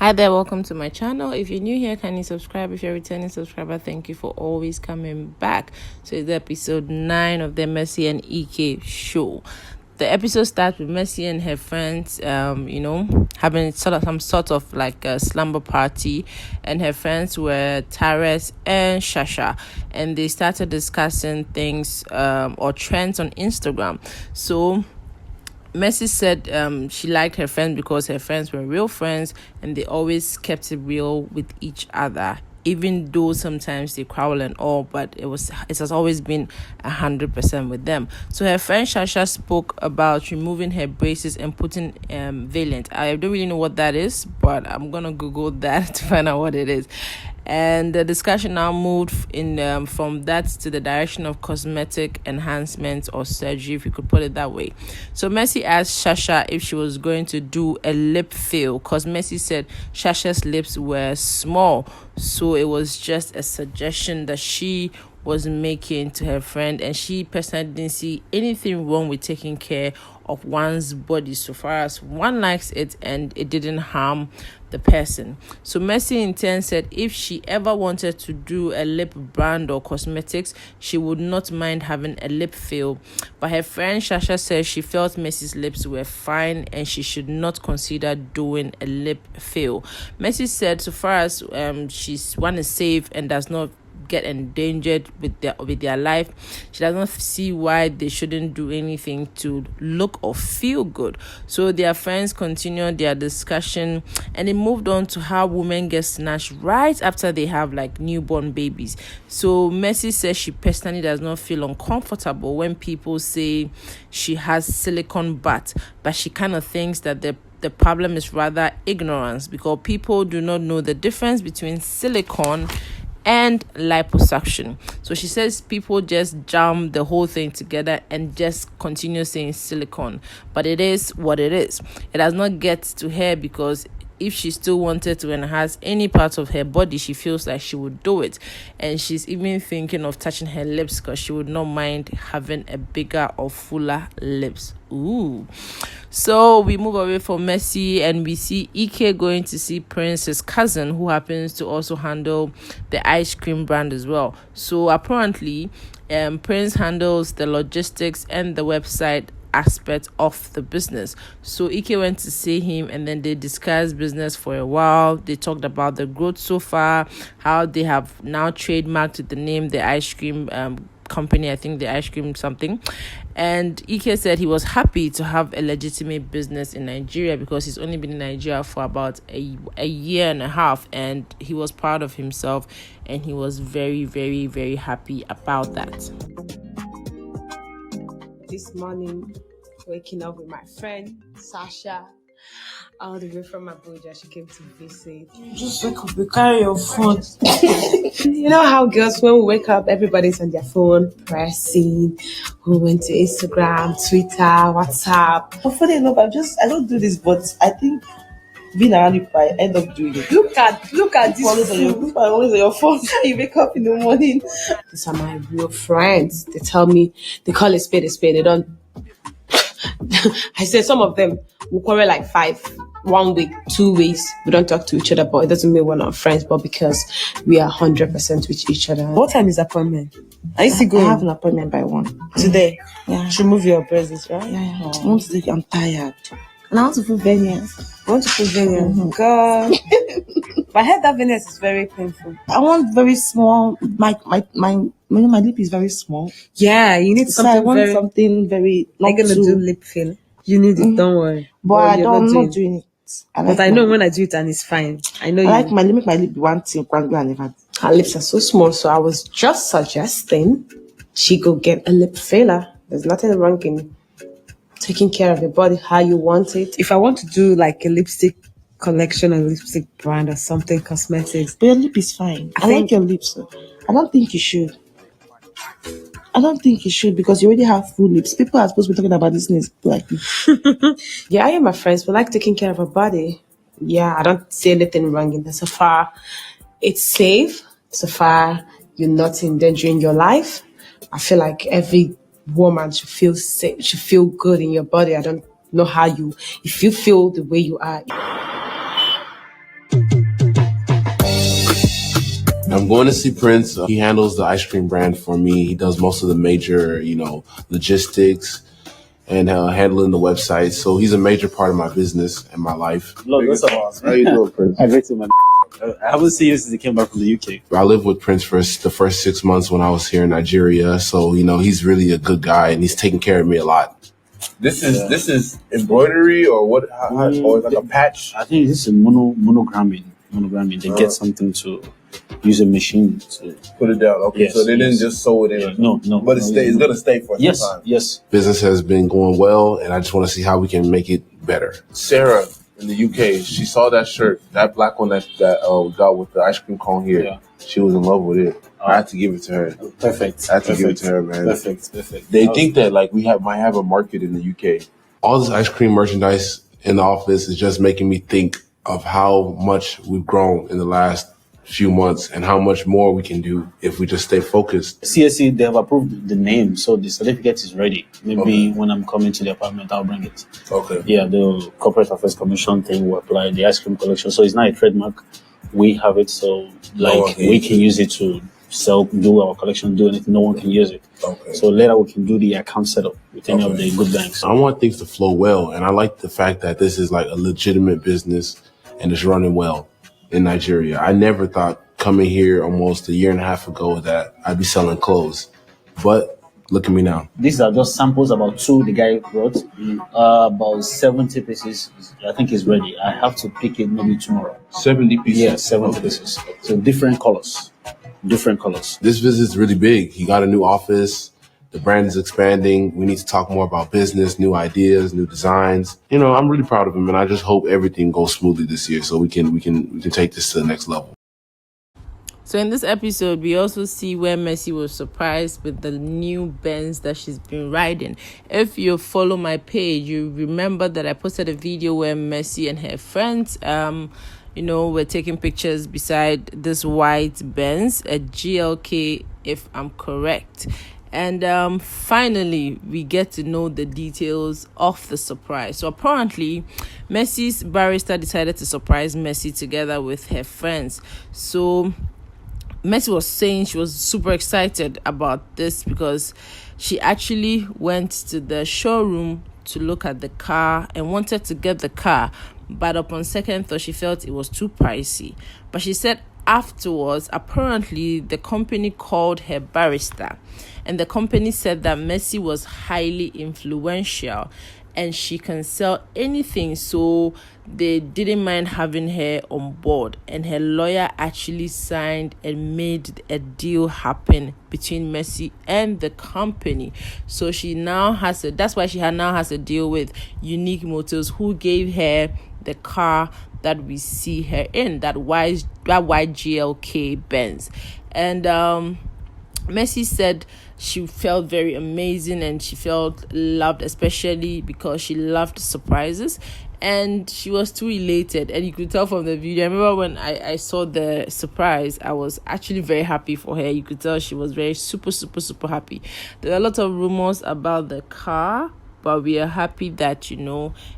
Hi there, welcome to my channel. If you're new here, can you subscribe? If you're a returning subscriber, thank you for always coming back. So it's episode 9 of the Messi and EK show. The episode starts with Messi and her friends, having some sort of like a slumber party, and her friends were Tares and Shasha, and they started discussing things or trends on Instagram. So Messi said she liked her friends because her friends were real friends and they always kept it real with each other, even though sometimes they quarrel and all, but it has always been 100% with them. So her friend Shasha spoke about removing her braces and putting Valiant. I don't really know what that is, but I'm gonna Google that to find out what it is. And the discussion now moved in from that to the direction of cosmetic enhancement or surgery, if you could put it that way. So Messi asked Shasha if she was going to do a lip fill, because Messi said Shasha's lips were small, so it was just a suggestion that she was making to her friend, and she personally didn't see anything wrong with taking care of one's body so far as one likes it and it didn't harm the person. So Messi in turn said if she ever wanted to do a lip brand or cosmetics, she would not mind having a lip fill. But her friend Shasha said she felt Messi's lips were fine and she should not consider doing a lip fill. Messi said so far as she's one is safe and does not get endangered with their life, she does not see why they shouldn't do anything to look or feel good. So their friends continued their discussion, and it moved on to how women get snatched right after they have like newborn babies. So Messi says she personally does not feel uncomfortable when people say she has silicone butt, but she kind of thinks that the problem is rather ignorance, because people do not know the difference between silicone and liposuction. So she says people just jam the whole thing together and just continue saying silicone, but it is what it is. It does not get to her, because if she still wanted to enhance any part of her body, she feels like she would do it. And she's even thinking of touching her lips because she would not mind having a bigger or fuller lips. Ooh. So we move away from Messi and we see Ike going to see Prince's cousin, who happens to also handle the ice cream brand as well. So apparently Prince handles the logistics and the website aspect of the business. So Ike went to see him and then they discussed business for a while. They talked about the growth so far, how they have now trademarked the name the ice cream company, I think the ice cream something. And Ike said he was happy to have a legitimate business in Nigeria because he's only been in Nigeria for about a year and a half, and he was proud of himself and he was very, very, very happy about that. This morning, waking up with my friend Sasha, all the way from Abuja. She came to visit. Just wake up, you carry your phone. You know how girls, when we wake up, everybody's on their phone, pressing. We went to Instagram, Twitter, WhatsApp. But funny enough, I don't do this, but I think being around you, I end up doing it. Look at this. Always on your phone. You wake up in the morning. These are my real friends. They tell me, they call it spade a spade. They don't. I said some of them will quarrel like 1 week, 2 weeks. We don't talk to each other, but it doesn't mean we're not friends, but because we are 100% with each other. What time is appointment? I used to go. I have an appointment by 1 today. Yeah. Should move your braces, right? Yeah. I want to take, I'm tired. And I want to put veneers. I want to put veneers. God. But I heard that veneers is very painful. I want very small. My lip is very small. Yeah, you need So I want something very. I'm gonna do lip fill. You need it. Don't worry. But I'm not doing it. I know when I do it and it's fine. I know. I like my lip be one thing. Her lips are so small, so I was just suggesting she go get a lip filler. There's nothing wrong in taking care of your body how you want it. If I want to do like a lipstick collection or lipstick brand or something, cosmetics. But your lip is fine. I like your lips. I don't think you should. Because you already have full lips. People are supposed to be talking about this like Yeah, I am my friends. We like taking care of our body. Yeah, I don't see anything wrong in that. So far, it's safe. So far, you're not endangering your life. I feel like every woman should feel safe, should feel good in your body. I don't know how if you feel the way you are. I'm going to see Prince. He handles the ice cream brand for me. He does most of the major, logistics and handling the website. So he's a major part of my business and my life. Look, that's awesome. How you doing, Prince? I great to man. I haven't seen you since he came back from the UK. I lived with Prince for the first 6 months when I was here in Nigeria. So, he's really a good guy and he's taking care of me a lot. This is embroidery or what? Or like a patch? I think this is monogramming. They get something to use a machine to Put it down. Okay, Yes, so they didn't yes. just sew it in. No. But it's gonna stay for some Yes, time. yes. Business has been going well and I just want to see how we can make it better. Sarah in the UK, she saw that shirt, that black one that we got with the ice cream cone here. Yeah. She was in love with it. I had to give it to her. Perfect. I had to give it to her, man. Perfect. They think that like might have a market in the UK. All this ice cream merchandise in the office is just making me think of how much we've grown in the last few months and how much more we can do if we just stay focused. CSC, they have approved the name, so the certificate is ready. Maybe when I'm coming to the apartment, I'll bring it. Okay. Yeah, the Corporate Affairs Commission thing will apply, the ice cream collection. So it's not a trademark. We have it, so we can use it to sell, do our collection, do anything. No one can use it. Okay. So later we can do the account setup with any of the good banks. I want things to flow well, and I like the fact that this is like a legitimate business and it's running well in Nigeria. I never thought coming here almost a year and a half ago that I'd be selling clothes, but look at me now. These are just samples, about 2 the guy brought. About 70 pieces. I think is ready. I have to pick it maybe tomorrow. 70 pieces. Yeah, 70 pieces. So different colors. This business is really big. He got a new office. The brand is expanding. We need to talk more about business, new ideas, new designs. I'm really proud of him, and I just hope everything goes smoothly this year so we can take this to the next level. So in this episode, we also see where Messi was surprised with the new Benz that she's been riding. If you follow my page, you remember that I posted a video where Messi and her friends, were taking pictures beside this white Benz, a GLK, if I'm correct. And finally, we get to know the details of the surprise. So apparently, Messi's barrister decided to surprise Messi together with her friends. So Messi was saying she was super excited about this because she actually went to the showroom to look at the car and wanted to get the car, but upon second thought she felt it was too pricey. But she said afterwards, apparently the company called her barrister and the company said that Messi was highly influential and she can sell anything, so they didn't mind having her on board, and her lawyer actually signed and made a deal happen between Messi and the company. So she now that's why she now has a deal with Unique Motors, who gave her the car that we see her in, that white GLK Benz. And Messi said she felt very amazing and she felt loved, especially because she loved surprises, and she was too elated. And you could tell from the video. I remember when I saw the surprise, I was actually very happy for her. You could tell she was very super happy. There are a lot of rumors about the car, but we are happy that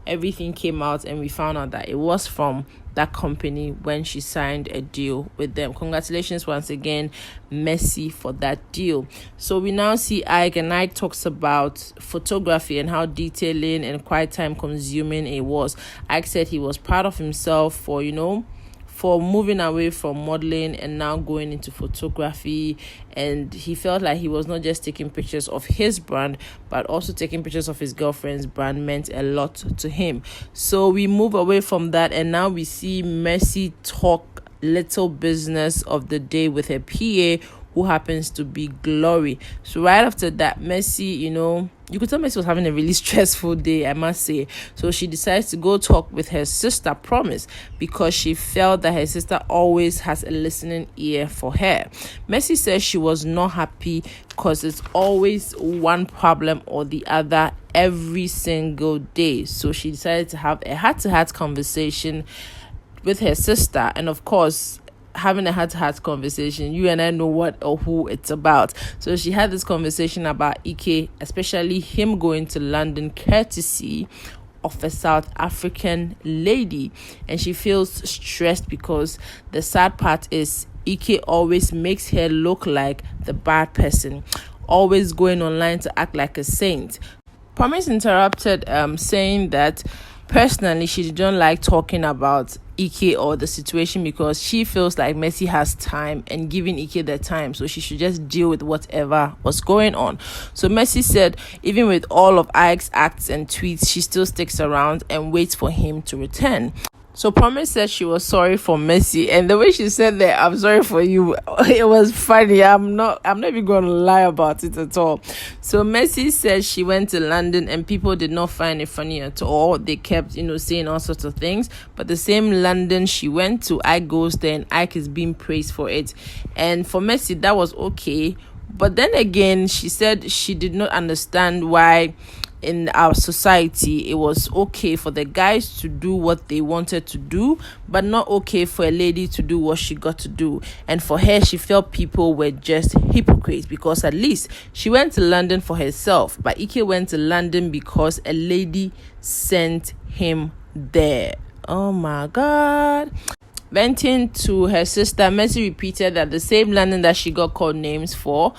everything came out and we found out that it was from that company when she signed a deal with them. Congratulations once again, Messi, for that deal. So we now see Ike, and Ike talks about photography and how detailing and quite time consuming it was. Ike said he was proud of himself for moving away from modeling and now going into photography, and he felt like he was not just taking pictures of his brand but also taking pictures of his girlfriend's brand meant a lot to him. So we move away from that, and now we see Messi talk little business of the day with her PA, who happens to be Glory. So right after that, Messi, you could tell Messi was having a really stressful day, I must say. So she decides to go talk with her sister, Promise, because she felt that her sister always has a listening ear for her. Messi says she was not happy because it's always one problem or the other every single day. So she decided to have a heart-to-heart conversation with her sister, and of course, having a heart-to-heart conversation, you and I know what or who it's about. So she had this conversation about Ike, especially him going to London courtesy of a South African lady, and she feels stressed because the sad part is Ike always makes her look like the bad person, always going online to act like a saint. Promise interrupted, saying that personally she didn't like talking about Ike or the situation because she feels like Messi has time and giving Ike the time, so she should just deal with whatever was going on. So Messi said even with all of Ike's acts and tweets, she still sticks around and waits for him to return. So Promise said she was sorry for Messi, and the way she said that, I'm sorry for you, it was funny. I'm not even gonna lie about it at all. So Messi said she went to London and people did not find it funny at all. They kept, saying all sorts of things. But the same London she went to, Ike goes there and Ike is being praised for it. And for Messi, that was okay. But then again, she said she did not understand why in our society it was okay for the guys to do what they wanted to do, but not okay for a lady to do what she got to do. And for her, she felt people were just hypocrites because at least she went to London for herself, but Ike went to London because a lady sent him there. Oh my God. Venting to her sister, Messi repeated that the same London that she got called names for,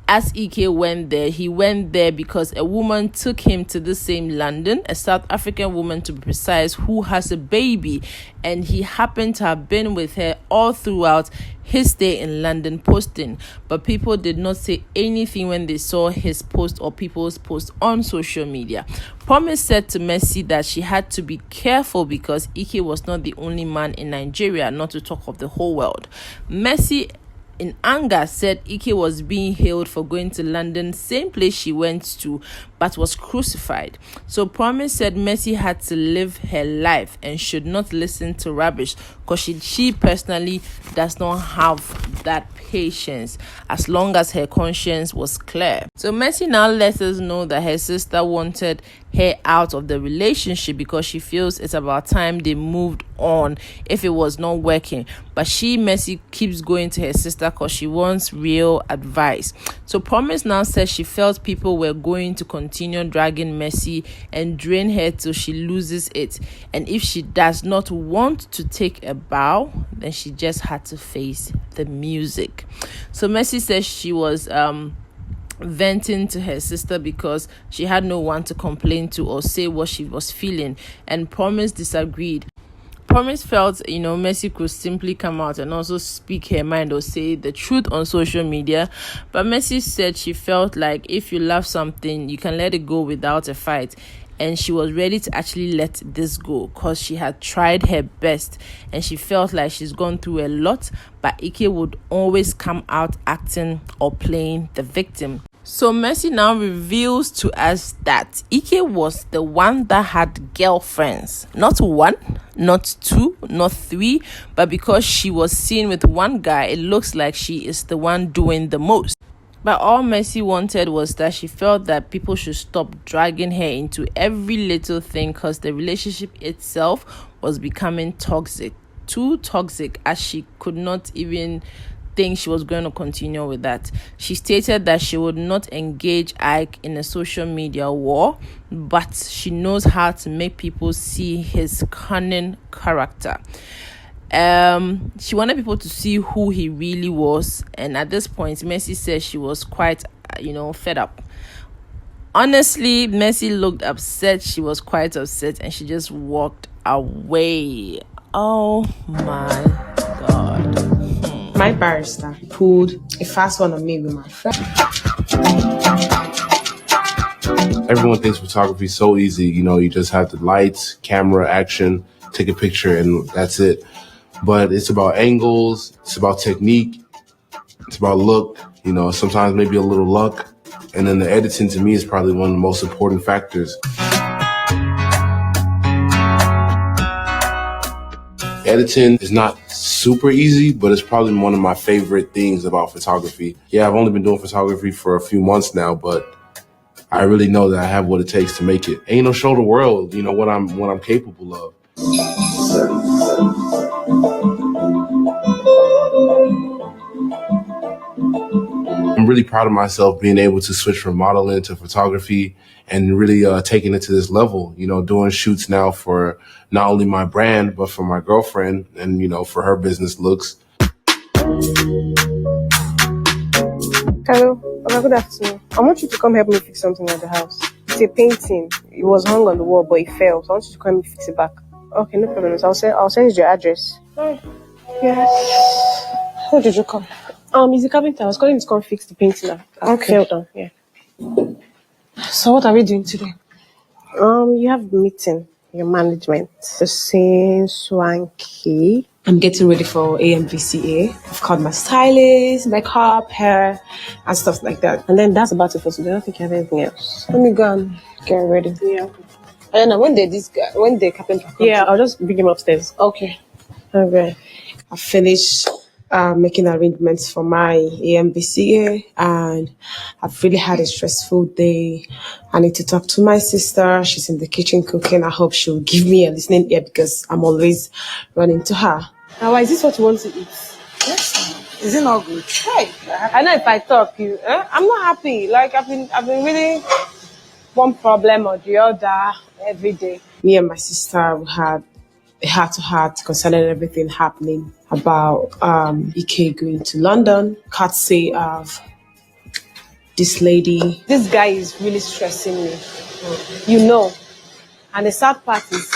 as Ike went there, he went there because a woman took him to the same London, a South African woman to be precise, who has a baby, and he happened to have been with her all throughout his stay in London posting. But people did not say anything when they saw his post or people's post on social media. Promise said to Messi that she had to be careful because Ike was not the only man in Nigeria, not to talk of the whole world. Messi, in anger, said Ike was being hailed for going to London, same place she went to, but was crucified. So Promise said Messi had to live her life and should not listen to rubbish because she personally does not have that patience as long as her conscience was clear. So Messi now lets us know that her sister wanted her out of the relationship because she feels it's about time they moved on if it was not working. But Messi keeps going to her sister because she wants real advice. So Promise now says she felt people were going to continue dragging Messi and drain her till she loses it. And if she does not want to take a bow, then she just had to face the music. So Messi says she was venting to her sister because she had no one to complain to or say what she was feeling, and Promise disagreed. Promise felt, Messi could simply come out and also speak her mind or say the truth on social media. But Messi said she felt like if you love something, you can let it go without a fight. And she was ready to actually let this go because she had tried her best and she felt like she's gone through a lot, but Ike would always come out acting or playing the victim. So Messi now reveals to us that Ike was the one that had girlfriends. Not one, not two, not three, but because she was seen with one guy, it looks like she is the one doing the most. But all Messi wanted was that she felt that people should stop dragging her into every little thing because the relationship itself was becoming toxic. Too toxic, as she could not even think she was going to continue with that. She stated that she would not engage Ike in a social media war, but she knows how to make people see his cunning character. She wanted people to see who he really was, and at this point Messi said she was quite fed up. Honestly, Messi looked upset. She was quite upset and she just walked away. Oh my God. My barrister pulled a fast one on me with my friend. Everyone thinks photography is so easy. You just have the lights, camera, action, take a picture, and that's it. But it's about angles, it's about technique, it's about look, sometimes maybe a little luck. And then the editing to me is probably one of the most important factors. Editing is not super easy, but it's probably one of my favorite things about photography. Yeah, I've only been doing photography for a few months now, but I really know that I have what it takes to make it. And show the world, what I'm capable of. I'm really proud of myself being able to switch from modeling to photography and really taking it to this level, doing shoots now for not only my brand, but for my girlfriend and, for her business looks. Hello, good afternoon. I want you to come help me fix something at the house. It's a painting. It was hung on the wall, but it fell. So I want you to come and fix it back. Okay, no problem. So I'll send you your address. Yes. Who did you call? He's a carpenter. I was calling him to come fix the painting that fell down. Yeah. So what are we doing today? You have a meeting, your management. The same swanky. I'm getting ready for AMVCA. I've called my stylist, makeup, hair, and stuff like that. And then that's about it for today. I don't think I have anything else. Let me go and get ready. Yeah. And then when the carpenter comes, yeah, I'll just bring him upstairs. Okay. I finished making arrangements for my AMVCA, and I've really had a stressful day. I need to talk to my sister. She's in the kitchen cooking. I hope she'll give me a listening ear because I'm always running to her. Now, is this what you want to eat? Yes. Is it not good? Hey, I know if I talk, I'm not happy. Like I've been really one problem or the other every day. Me and my sister had a heart-to-heart concerning everything happening about Ike going to London, courtesy of this lady. This guy is really stressing me, and the sad part is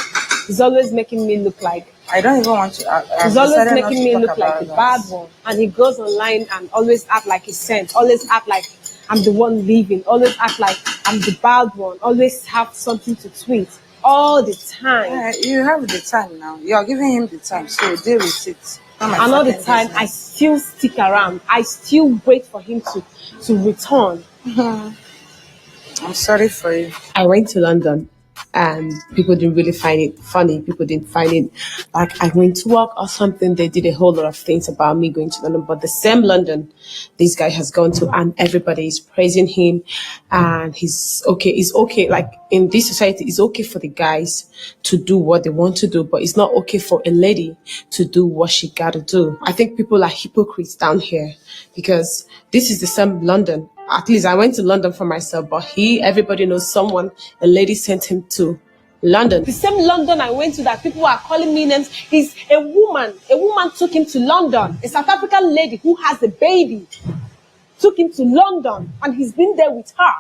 he's always making me look like I don't even want to. he's always making me look like the bad one, and he goes online and always act like he's sent, always act like I'm the one leaving, always act like I'm the bad one, always have something to tweet all the time. You have the time now. You're giving him the time, so deal with it. And all the time, I still stick around. I still wait for him to return. I'm sorry for you. I went to London, and people didn't really find it funny. People didn't find it like I went to work or something. They did a whole lot of things about me going to London. But the same London this guy has gone to, and everybody is praising him, and he's okay. It's okay. Like in this society, it's okay for the guys to do what they want to do, but it's not okay for a lady to do what she gotta do. I think people are hypocrites down here because this is the same London. At least I went to London for myself, but everybody knows someone, a lady sent him to London. The same London I went to that people are calling me names is a woman. A woman took him to London. A South African lady who has a baby took him to London, and he's been there with her.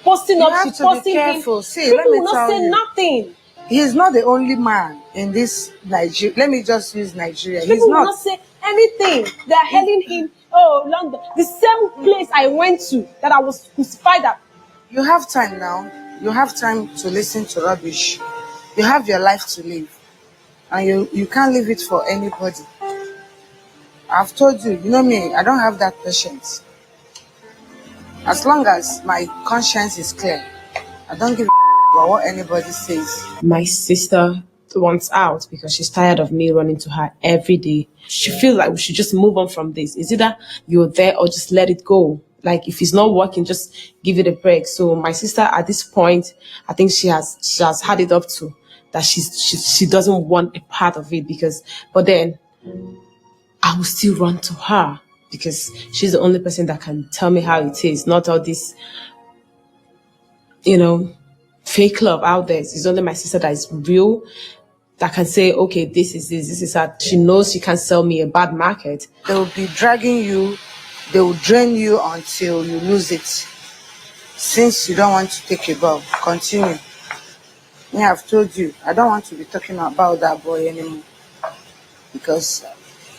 Posting up, she's posting him. See, people will not say nothing. He's not the only man in this Nigeria. Let me just use Nigeria. People will not say anything. They are hailing him. Oh, London. The same place I went to that I was crucified at. You have time now. You have time to listen to rubbish. You have your life to live. And you can't leave it for anybody. I've told you, you know me, I don't have that patience. As long as my conscience is clear, I don't give a about what anybody says. My sister wants out because she's tired of me running to her every day. She feels like we should just move on from this. It's either you're there or just let it go. Like if it's not working, just give it a break. So my sister at this point, I think she has had it up to that she doesn't want a part of it but then I will still run to her because she's the only person that can tell me how it is, not all this, fake love out there. It's only my sister that is real, that can say, okay, this is that. She knows she can't sell me a bad market. They will be dragging you. They will drain you until you lose it. Since you don't want to take a bow, continue. Me, I've told you, I don't want to be talking about that boy anymore. Because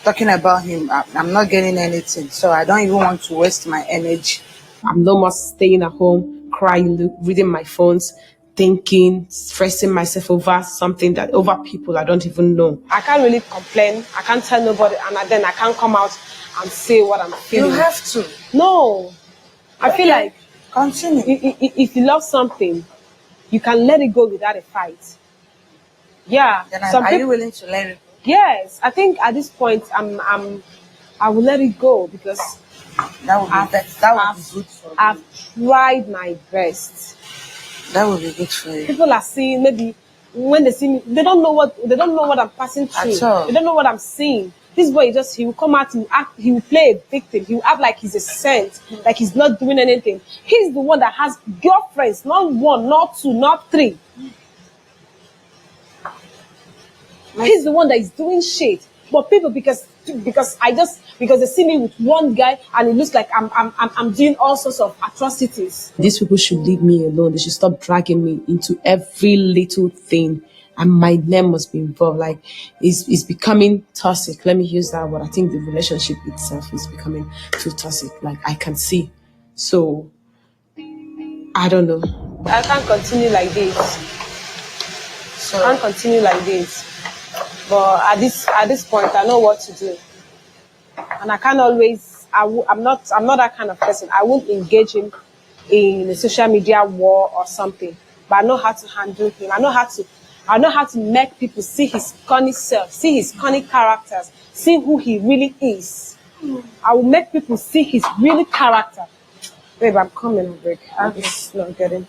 talking about him, I'm not getting anything. So I don't even want to waste my energy. I'm no more staying at home, crying, reading my phones, thinking, stressing myself over people I don't even know. I can't really complain. I can't tell nobody, and then I can't come out and say what I'm feeling. You have to. No. I feel like continue. If you love something, you can let it go without a fight. Yeah. Then are you willing to let it go? Yes. I think at this point I will let it go because that would be good for you. I've tried my best. That would be good for you. People are seeing, maybe when they see me, they don't know what I'm passing through. At all. They don't know what I'm seeing. This boy he will come out, he will play a victim. He will act like he's a saint, like he's not doing anything. He's the one that has girlfriends, not one, not two, not three. He's the one that is doing shit. But people, because they see me with one guy and it looks like I'm doing all sorts of atrocities. These people should leave me alone. They should stop dragging me into every little thing. And my name must be involved. Like, it's becoming toxic. Let me use that word. I think the relationship itself is becoming too toxic. Like, I can see. So, I don't know. I can't continue like this. I can't continue like this. But at this point, I know what to do. And I can't always. I'm not that kind of person. I won't engage him in a social media war or something. But I know how to handle him. I know how to make people see his cunning self, see his cunning characters, see who he really is. I will make people see his real character. Babe, I'm coming, break. I'm just not getting.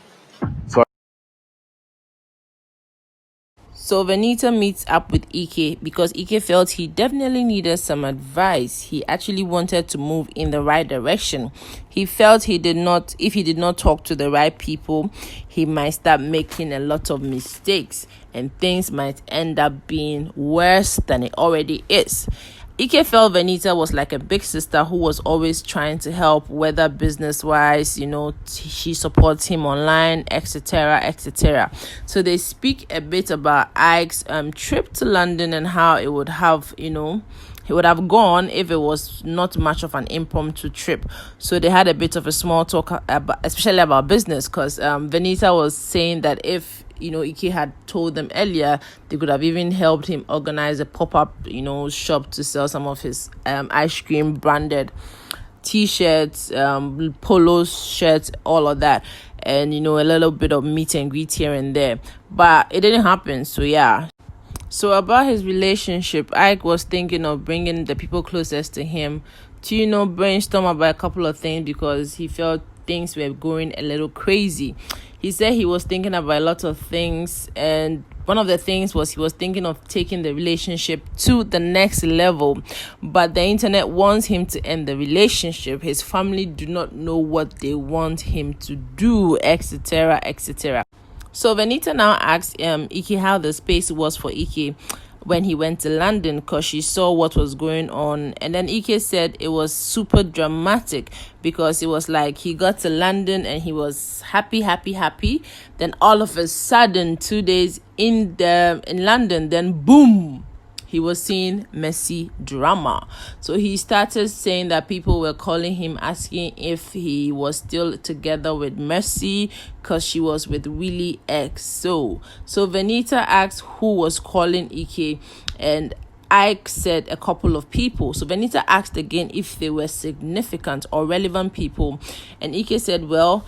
So Venita meets up with Ike because Ike felt he definitely needed some advice. He actually wanted to move in the right direction. He felt if he did not talk to the right people, he might start making a lot of mistakes and things might end up being worse than it already is. Ike felt Venita was like a big sister who was always trying to help, whether business-wise, she supports him online, etc., etc. So they speak a bit about Ike's trip to London and how it would have, he would have gone if it was not much of an impromptu trip. So they had a bit of a small talk, especially about business, because Venita was saying that if Ike had told them earlier, they could have even helped him organize a pop-up, shop to sell some of his ice cream branded t-shirts, polo shirts, all of that. And, a little bit of meet and greet here and there. But it didn't happen, so yeah. So about his relationship, Ike was thinking of bringing the people closest to him to, brainstorm about a couple of things because he felt things were going a little crazy. He said he was thinking about a lot of things, and one of the things was he was thinking of taking the relationship to the next level, but the internet wants him to end the relationship. His family do not know what they want him to do, etc., etc. So Venita now asked Ike how the space was for Ike when he went to London because she saw what was going on. And then Ike said it was super dramatic because it was like he got to London and he was happy. Then all of a sudden, 2 days in London, then boom, he was seeing Messi drama. So he started saying that people were calling him asking if he was still together with Messi because she was with Willie X. So Venita asked who was calling Ike, and Ike said a couple of people. So Venita asked again if they were significant or relevant people, and Ike said, well,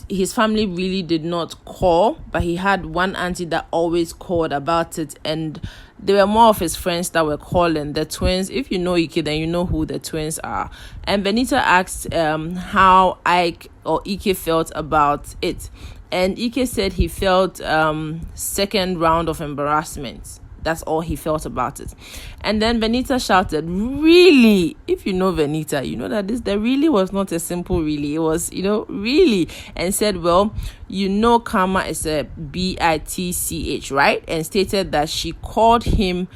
his family really did not call, but he had one auntie that always called about it, and there were more of his friends that were calling. The twins, if you know Ike, then you know who the twins are. And Benita asked how Ike felt about it, and Ike said he felt second round of embarrassment. That's all he felt about it. And then Venita shouted, really? If you know Venita, you know that there really was not a simple really. It was, really. And said, well, karma is a bitch, right? And stated that she called him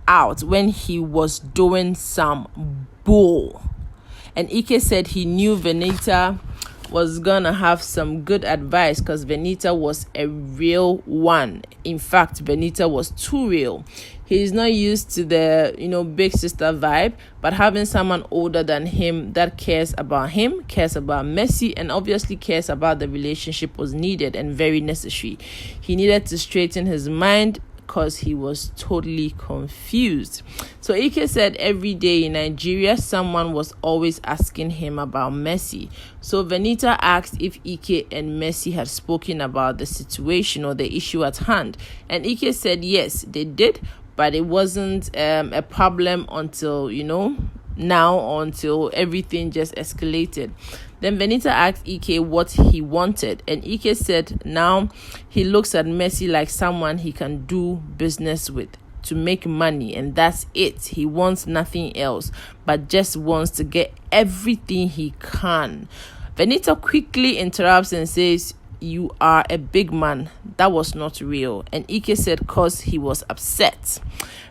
out when he was doing some bull. And Ike said he knew Venita was gonna have some good advice because Venita was a real one. In fact, Venita was too real. He's not used to the, big sister vibe, but having someone older than him that cares about him, cares about Messi, and obviously cares about the relationship was needed and very necessary. He needed to straighten his mind because he was totally confused. So Ike said every day in Nigeria, someone was always asking him about Messi. So Venita asked if Ike and Messi had spoken about the situation or the issue at hand. And Ike said yes, they did, but it wasn't a problem until, until everything just escalated. Then Venita asked Ike what he wanted, and Ike said now he looks at Messi like someone he can do business with to make money, and that's it. He wants nothing else, but just wants to get everything he can. Venita quickly interrupts and says, you are a big man. That was not real. And Ike said, cause he was upset.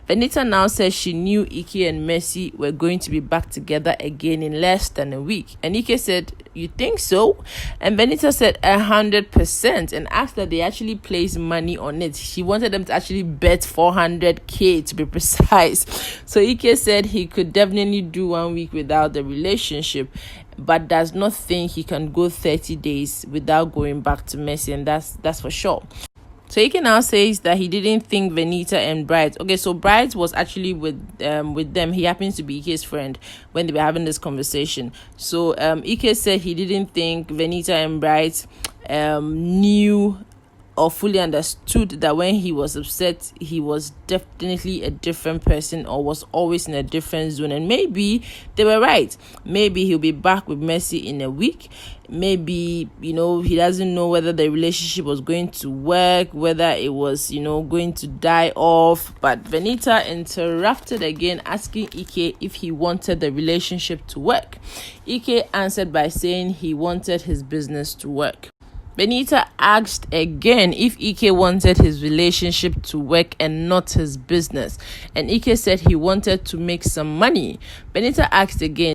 Venita now says she knew Ike and Messi were going to be back together again in less than a week. And Ike said, you think so? And Venita said 100%, and asked that they actually place money on it. She wanted them to actually bet 400k to be precise. So Ike said he could definitely do 1 week without the relationship, but does not think he can go 30 days without going back to Messi, and that's for sure. So Ike now says that he didn't think Venita and Bright. Okay, so Bright was actually with them. He happens to be Ike's friend when they were having this conversation. So Ike said he didn't think Venita and Bright knew or fully understood that when he was upset, he was definitely a different person or was always in a different zone. And maybe they were right. Maybe he'll be back with Messi in a week. Maybe, he doesn't know whether the relationship was going to work, whether it was, going to die off. But Venita interrupted again, asking Ike if he wanted the relationship to work. Ike answered by saying he wanted his business to work. Venita asked again if Ike wanted his relationship to work and not his business. And Ike said he wanted to make some money. Venita asked again,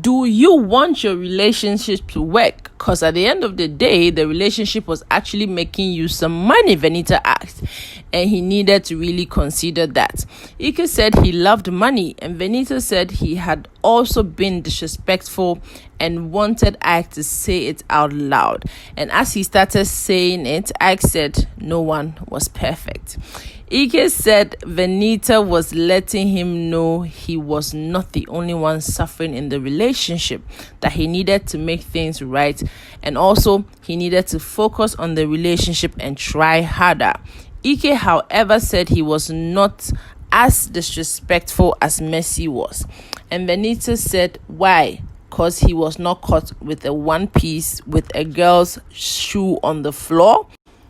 do you want your relationship to work? Because at the end of the day, the relationship was actually making you some money, Venita asked. And he needed to really consider that. Ike said he loved money, and Venita said he had also been disrespectful and wanted Ike to say it out loud. And as he started saying it, Ike said no one was perfect. Ike said Venita was letting him know he was not the only one suffering in the relationship, that he needed to make things right, and also he needed to focus on the relationship and try harder. Ike, however, said he was not as disrespectful as Messi was. And Venita said, why? Because he was not caught with a one piece with a girl's shoe on the floor.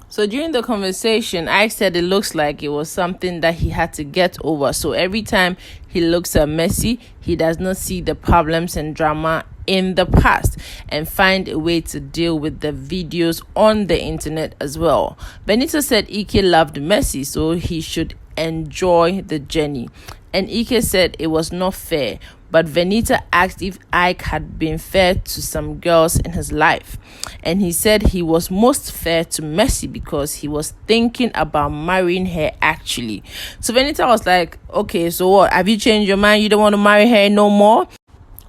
So during the conversation, Ike said it looks like it was something that he had to get over. So every time he looks at Messi, he does not see the problems and drama in the past and find a way to deal with the videos on the internet as well. Venita said Ike loved Messi, so he should enjoy the journey. And Ike said it was not fair, but Venita asked if Ike had been fair to some girls in his life. And he said he was most fair to Messi because he was thinking about marrying her actually. So Venita was like, okay, so what? Have you changed your mind? You don't want to marry her no more?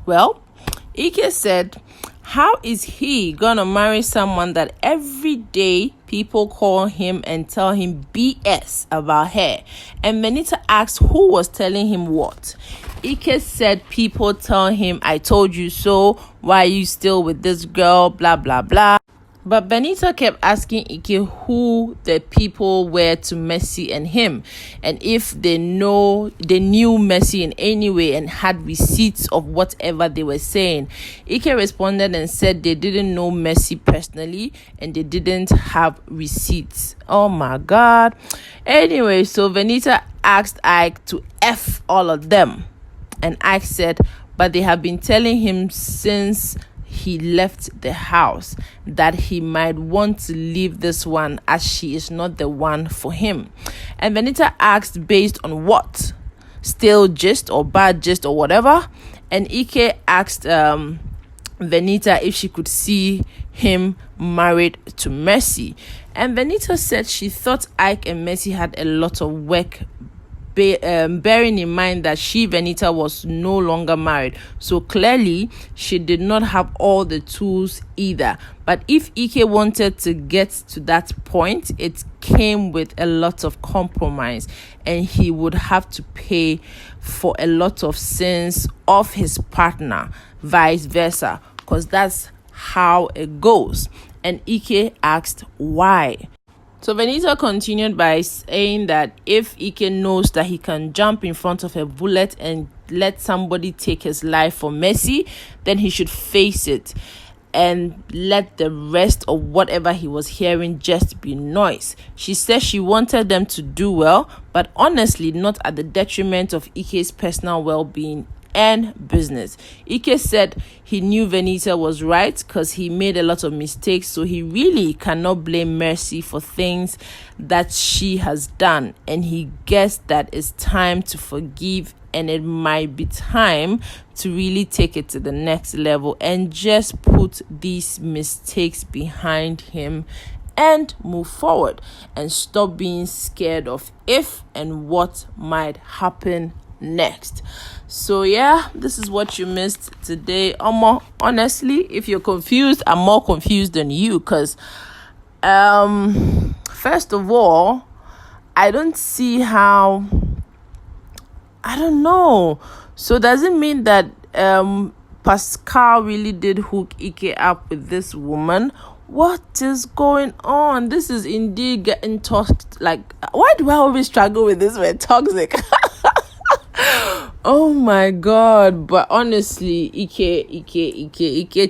Well, Ike said, how is he gonna marry someone that every day people call him and tell him BS about her? And Venita asked who was telling him what. Ike said people tell him, I told you so, why are you still with this girl, blah blah blah. But Venita kept asking Ike who the people were to Messi and him, and if they knew Messi in any way and had receipts of whatever they were saying. Ike responded and said they didn't know Messi personally and they didn't have receipts. Oh my God. Anyway, so Venita asked Ike to F all of them. And Ike said, but they have been telling him since he left the house that he might want to leave this one as she is not the one for him. And Venita asked based on what? Still gist or bad gist or whatever. And Ike asked Venita if she could see him married to Messi. And Venita said she thought Ike and Messi had a lot of work, bearing in mind that she, Venita, was no longer married. So clearly, she did not have all the tools either. But if Ike wanted to get to that point, it came with a lot of compromise. And he would have to pay for a lot of sins of his partner, vice versa. Because that's how it goes. And Ike asked why. So Venita continued by saying that if Ike knows that he can jump in front of a bullet and let somebody take his life for Messi, then he should face it and let the rest of whatever he was hearing just be noise. She said she wanted them to do well, but honestly not at the detriment of Ike's personal well-being and business. Ike said he knew Venita was right because he made a lot of mistakes, so he really cannot blame Messi for things that she has done, and he guessed that it's time to forgive, and it might be time to really take it to the next level and just put these mistakes behind him and move forward and stop being scared of if and what might happen next. So yeah, this is what you missed today. Honestly, if you're confused, I'm more confused than you, because first of all, I don't see how, I don't know. So does it mean that Pascal really did hook Ike up with this woman? What is going on? This is indeed getting toxic. Like, why do I always struggle with this word toxic? Oh my god. But honestly, Ike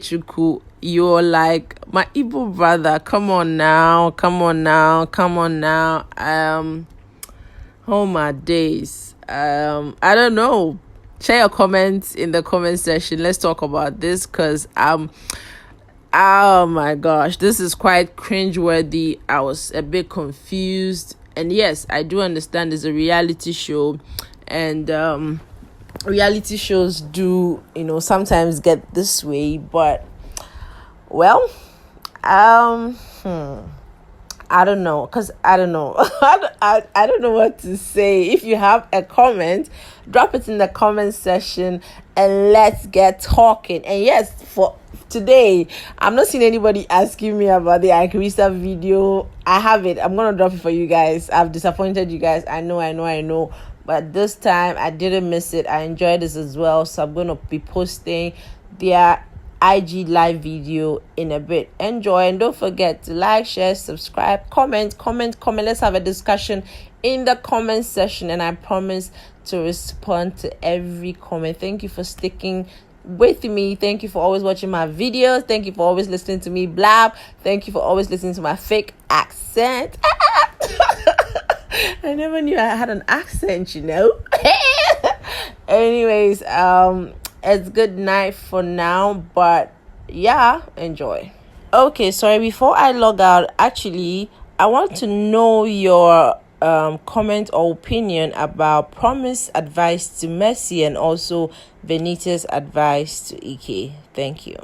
Chuku, you're like my Igbo brother. Come on now. Oh my days. I don't know. Share your comments in the comment section. Let's talk about this, because oh my gosh, this is quite cringeworthy. I was a bit confused. And yes, I do understand it's a reality show, and reality shows do, sometimes get this way, but well, I don't know, because I don't know. I don't know what to say. If you have a comment, drop it in the comment section and let's get talking. And yes, for today, I'm not seeing anybody asking me about the Akirisa video. I have it. I'm going to drop it for you guys. I've disappointed you guys. I know. But this time, I didn't miss it. I enjoyed this as well. So I'm going to be posting their IG live video in a bit. Enjoy, and don't forget to like, share, subscribe, comment. Let's have a discussion in the comment section, and I promise to respond to every comment. Thank you for sticking with me. Thank you for always watching my videos. Thank you for always listening to me blab. Thank you for always listening to my fake accent. I never knew I had an accent, Anyways, it's good night for now, but yeah, enjoy. Okay, sorry, before I log out, actually, I want to know your comment or opinion about Promise advice to Messi and also Venita's advice to Ike. Thank you.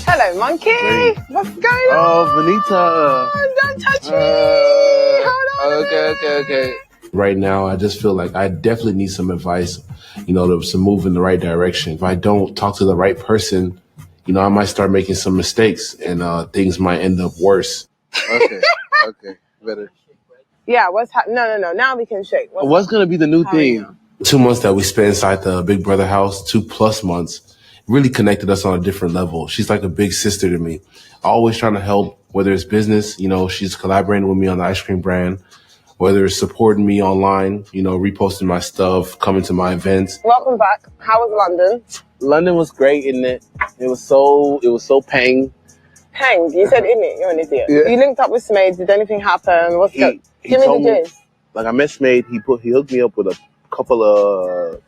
Hello, monkey. Hey. What's going on? Oh, Venita. Don't touch me. Hold on. Okay. Right now, I just feel like I definitely need some advice, to move in the right direction. If I don't talk to the right person, I might start making some mistakes, and things might end up worse. Okay. Better. Yeah, what's happening? No. Now we can shake. What's going to be the new thing? 2 months that we spent inside the Big Brother house, 2+ months, really connected us on a different level. She's like a big sister to me. Always trying to help, whether it's business, she's collaborating with me on the ice cream brand, whether it's supporting me online, reposting my stuff, coming to my events. Welcome back. How was London? London was great, isn't it? It was so pang. Hanged. You said in it. You're an idiot. Yeah. You linked up with Smade. Did anything happen? What's He Give me told the me, gist. like, I met Smade. He hooked me up with a couple of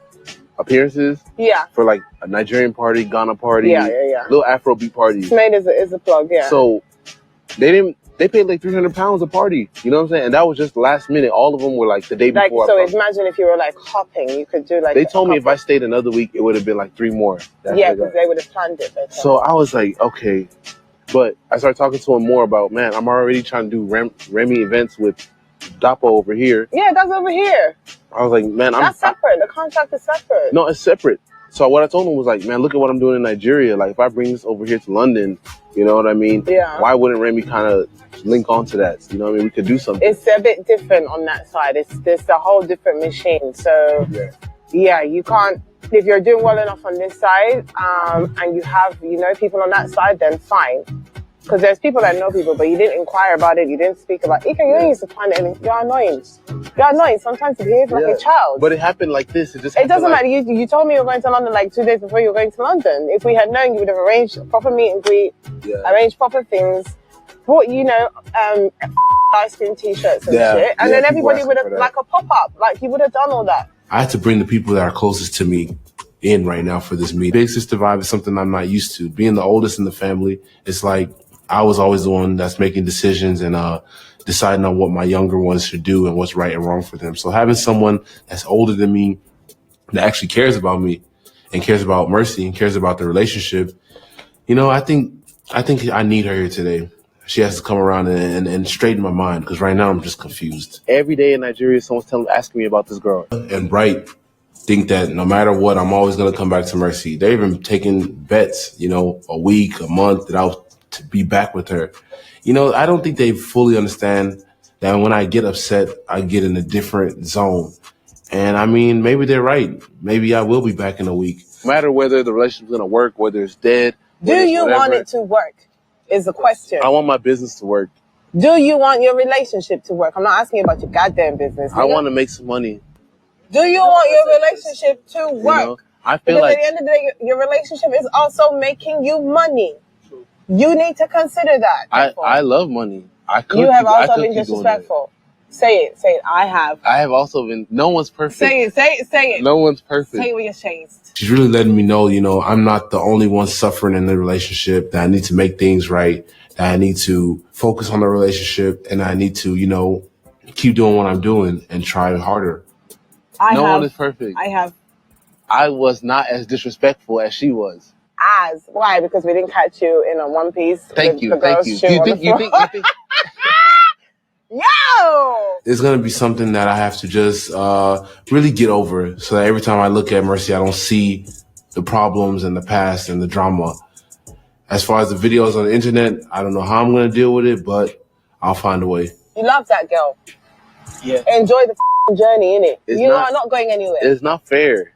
appearances. Yeah. For like a Nigerian party, Ghana party. Yeah. Little Afrobeat parties. Smade is a plug. Yeah. So they paid like £300 a party. You know what I'm saying? And that was just last minute. All of them were like the day before. So imagine if you were like hopping, you could do like. They told me if I stayed another week, it would have been like 3 more. Yeah, because they would have planned it better. So I was like, okay. But I started talking to him more about, man, I'm already trying to do Remy events with Dapo over here. Yeah, that's over here. I was like, man, that's separate. The contract is separate. No, it's separate. So what I told him was like, man, look at what I'm doing in Nigeria. Like, if I bring this over here to London, you know what I mean? Yeah. Why wouldn't Remy kind of link onto that? You know what I mean? We could do something. It's a bit different on that side. It's a whole different machine. So, yeah, you can't, if you're doing well enough on this side and you have, people on that side, then fine. Because there's people that know people, but you didn't inquire about it. You didn't speak about it. You don't use to plan it. You're annoying. Sometimes you behave like a child. But it happened like this. It doesn't matter. You told me you were going to London like 2 days before you were going to London. If we had known, you would have arranged proper meet and greet, arranged proper things. bought, ice cream t-shirts and shit. And then everybody would have, like a pop-up, like you would have done all that. I had to bring the people that are closest to me in right now for this meeting. Big sister vibe is something I'm not used to. Being the oldest in the family, it's like I was always the one that's making decisions and deciding on what my younger ones should do and what's right and wrong for them. So having someone that's older than me that actually cares about me and cares about Mercy and cares about the relationship, I think I need her here today. She has to come around and straighten my mind because right now I'm just confused. Every day in Nigeria, someone's asking me about this girl. And Bright think that no matter what, I'm always going to come back to Mercy. They're even taking bets, a week, a month that I'll be back with her. I don't think they fully understand that when I get upset, I get in a different zone. And I mean, maybe they're right. Maybe I will be back in a week. No matter whether the relationship's going to work, whether it's dead. Do you want it to work is the question. I want my business to work. Do you want your relationship to work? I'm not asking you about your goddamn business. I want to make some money. Do you want your relationship to work? I feel because like at the end of the day, your relationship is also making you money. You need to consider that. I love money. You have also been disrespectful. Say it. I have. I have also been. No one's perfect. Say it. No one's perfect. Say it with your chest. She's really letting me know, I'm not the only one suffering in the relationship, that I need to make things right, that I need to focus on the relationship, and I need to, keep doing what I'm doing and try harder. No one is perfect. I have. I was not as disrespectful as she was. Why? Because we didn't catch you in a one piece. Thank you. You think Yo! It's going to be something that I have to just really get over so that every time I look at Mercy, I don't see the problems and the past and the drama. As far as the videos on the internet, I don't know how I'm going to deal with it, but I'll find a way. You love that girl. Yeah. Enjoy the journey, innit? You are not going anywhere. It's not fair.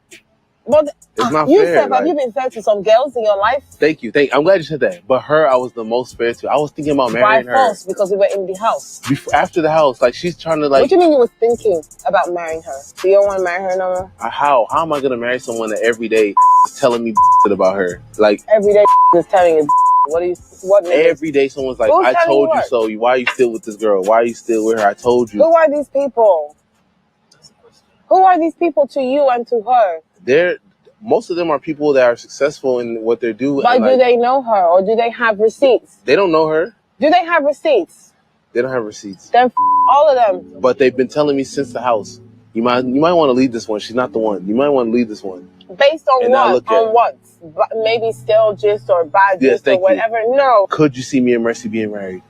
But it's not you fair. Said, have you been fair to some girls in your life? Thank you. I'm glad you said that. But her, I was the most fair to. I was thinking about marrying her. False, because we were in the house. After the house, like she's trying to What do you mean you were thinking about marrying her? Do you don't want to marry her no more? How am I gonna marry someone that every day is telling me about her? Like every day is telling you what? Every day someone's like, I told you so. Why are you still with this girl? Why are you still with her? I told you. Who are these people? Who are these people to you and to her? Most of them are people that are successful in what they do. But do they know her or do they have receipts? They don't know her. Do they have receipts? They don't have receipts. Then all of them. But they've been telling me since the house. You might want to leave this one. She's not the one. You might want to leave this one. Based on what? On what? Maybe still gist or bad gist or whatever. No. Could you see me and Mercy being married?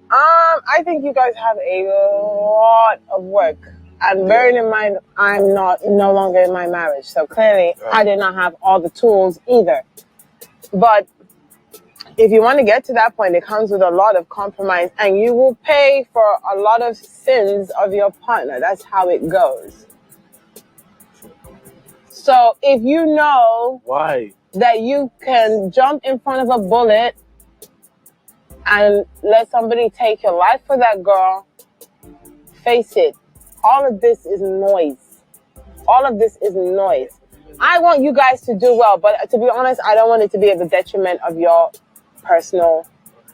I think you guys have a lot of work. And bearing in mind, I'm no longer in my marriage. So clearly, I did not have all the tools either. But if you want to get to that point, it comes with a lot of compromise. And you will pay for a lot of sins of your partner. That's how it goes. So if you know that you can jump in front of a bullet and let somebody take your life for that girl, face it. All of this is noise. All of this is noise. I want you guys to do well, but to be honest, I don't want it to be at the detriment of your personal,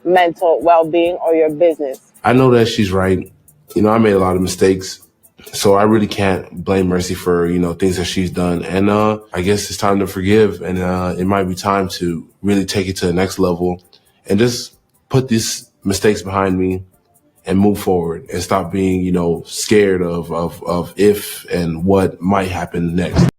mental well-being or your business. I know that she's right. I made a lot of mistakes, so I really can't blame Mercy for, things that she's done. And I guess it's time to forgive, and it might be time to really take it to the next level and just put these mistakes behind me and move forward and stop being, scared of if and what might happen next.